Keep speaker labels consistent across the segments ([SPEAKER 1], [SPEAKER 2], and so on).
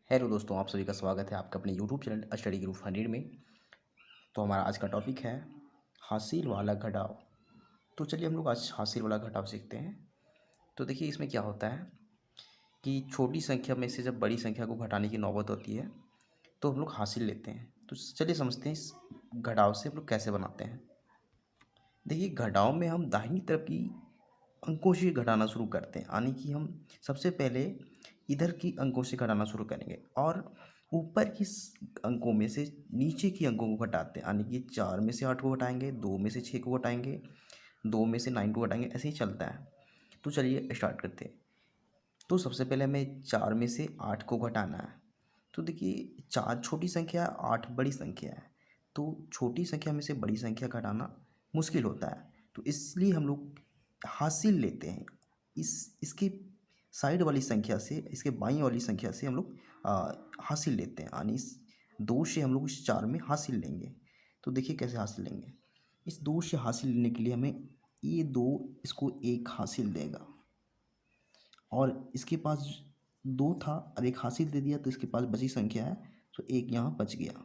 [SPEAKER 1] Hello दोस्तों, आप सभी का स्वागत है आपका अपने यूट्यूब चैनल स्टडी ग्रुप 100 में। तो हमारा आज का टॉपिक है हासिल वाला घटाव। तो चलिए हम लोग आज हासिल वाला घटाव सीखते हैं। तो देखिए इसमें क्या होता है कि छोटी संख्या में से जब बड़ी संख्या को घटाने की नौबत होती है तो हम लोग हासिल लेते हैं। तो चलिए समझते हैं इस घटाव से हम लोग कैसे बनाते हैं। देखिए घटाव में हम दाहिनी तरफ की अंकों से घटाना शुरू करते हैं, यानी कि हम सबसे पहले इधर की अंकों से घटाना शुरू करेंगे और ऊपर की अंकों में से नीचे की अंकों को घटाते हैं, यानी कि 4 में से 8 को घटाएंगे, 2 में से 6 को घटाएंगे, 2 में से 9 को घटाएंगे, ऐसे ही चलता है। तो चलिए स्टार्ट करते हैं। तो सबसे पहले हमें 4 में से 8 को घटाना है। तो देखिए 4 छोटी संख्या, 8 बड़ी संख्या है। तो छोटी संख्या में से बड़ी संख्या घटाना मुश्किल होता है, तो इसलिए हम लोग हासिल लेते हैं। इसके साइड वाली संख्या से, इसके बाईं वाली संख्या से हम लोग हासिल लेते हैं, यानी इस 2 से हम लोग इस 4 में हासिल लेंगे। तो देखिए कैसे हासिल लेंगे। इस 2 से हासिल लेने के लिए हमें ये 2 इसको 1 हासिल देगा और इसके पास 2 था और 1 हासिल दे दिया, तो इसके पास बची संख्या है, तो 1 यहाँ बच गया।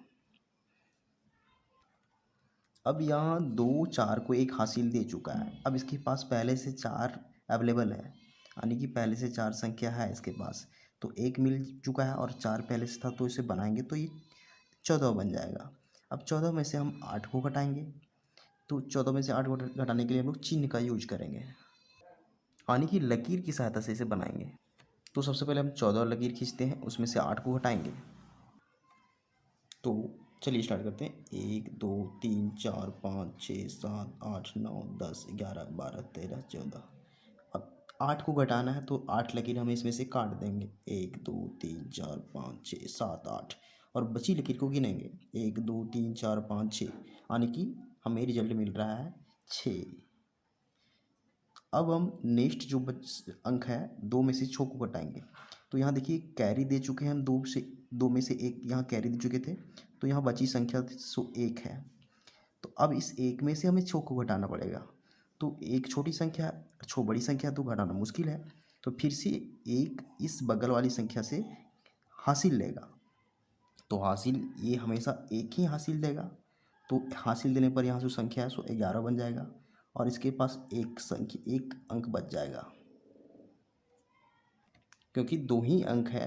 [SPEAKER 1] अब यहाँ 2 4 को 1 हासिल दे चुका है। अब इसके पास पहले से 4 अवेलेबल है, यानी कि पहले से 4 संख्या है इसके पास, तो 1 मिल चुका है और 4 पहले से था, तो इसे बनाएंगे तो ये 14 बन जाएगा। अब 14 में से हम 8 को घटाएंगे, तो 14 में से 8 को घटाने के लिए हम लोग चिन्ह का यूज करेंगे, यानी कि लकीर की सहायता से इसे बनाएंगे। तो सबसे पहले हम 14 लकीर खींचते हैं, उसमें से 8 को घटाएंगे। तो चलिए स्टार्ट करते हैं। 1 2 3 4 5 6 7 8 9 10 11 12 13 14। अब 8 को घटाना है, तो 8 लकीर हम इसमें से काट देंगे। 1 2 3 4 5 6 7 8, और बची लकीर को गिनेंगे। 1 2 3 4 5 6, यानी कि हमें रिजल्ट मिल रहा है 6। अब हम नेक्स्ट जो अंक है, 2 में से 6 को घटाएंगे। तो यहाँ देखिए कैरी दे चुके हैं हम, 2 में से 1 यहाँ कैरी दे चुके थे, तो यहाँ बची संख्या 1 है। तो अब इस 1 में से हमें 6 को घटाना पड़ेगा। तो एक छोटी संख्या, बड़ी संख्या तो घटाना मुश्किल है, तो फिर से 1 इस बगल वाली संख्या से हासिल लेगा। तो हासिल ये हमेशा 1 ही हासिल देगा, तो हासिल देने पर यहाँ जो संख्या है सो 11 बन जाएगा और इसके पास एक अंक बच जाएगा, क्योंकि 2 ही अंक है,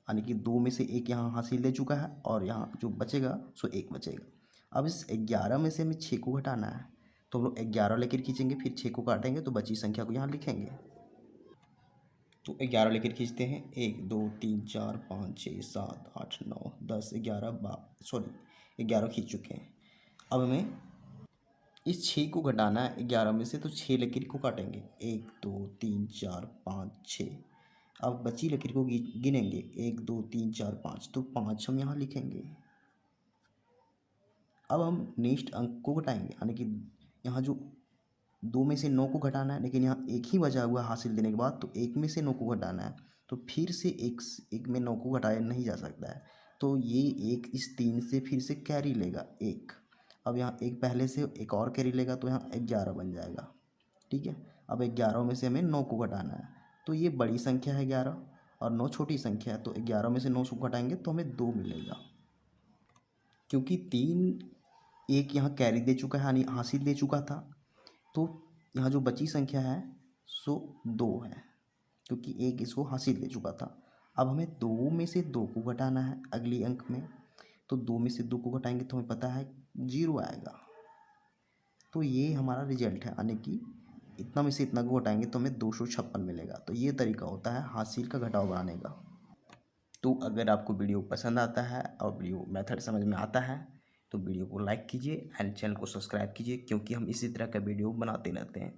[SPEAKER 1] यानी कि 2 में से 1 यहाँ हासिल ले चुका है और यहाँ जो बचेगा सो 1 बचेगा। अब इस 11 में से हमें 6 को घटाना है, तो हम लोग 11 लेकर खींचेंगे, फिर 6 को काटेंगे, तो बची संख्या को यहाँ लिखेंगे। तो 11 लेकर खींचते हैं। 1 2 3 4 5 6 7 8 9 10 11 खींच चुके हैं। अब हमें इस 6 को घटाना है 11 में से, तो 6 लकीर को काटेंगे। 1 2 3 4 5 6। अब बची लकीर को गिनेंगे। 1 2 3 4 5, तो 5 हम यहाँ लिखेंगे। अब हम नेक्स्ट अंक को घटाएंगे, यानी कि यहाँ जो 2 में से 9 को घटाना है, लेकिन यहाँ 1 ही बचा हुआ हासिल देने के बाद, तो 1 में से 9 को घटाना है, तो फिर से एक में 9 को घटाया नहीं जा सकता है, तो ये 1 इस 3 से फिर से कैरी लेगा 1। अब यहाँ एक पहले से एक और कैरी लेगा, तो यहाँ 11 बन जाएगा। ठीक है। अब 11 में से हमें 9 को घटाना है, तो ये बड़ी संख्या है 11 और 9 छोटी संख्या है, तो 11 में से 9 को घटाएंगे तो हमें 2 मिलेगा, क्योंकि 3 1 यहाँ कैरी दे चुका है, यानी हासिल दे चुका था। तो यहाँ जो बची संख्या है सो 2 है, क्योंकि 1 इसको हासिल दे चुका था। अब हमें 2 में से 2 को घटाना है अगली अंक में, तो 2 में से 2 को घटाएंगे तो हमें पता है 0 आएगा। तो ये हमारा रिजल्ट है, यानी कि इतना में से इतना को घटाएंगे तो हमें 256 मिलेगा। तो ये तरीका होता है हासिल का घटाव बनाने का। तो अगर आपको वीडियो पसंद आता है और वीडियो मेथड समझ में आता है, तो वीडियो को लाइक कीजिए एंड चैनल को सब्सक्राइब कीजिए, क्योंकि हम इसी तरह का वीडियो बनाते रहते हैं।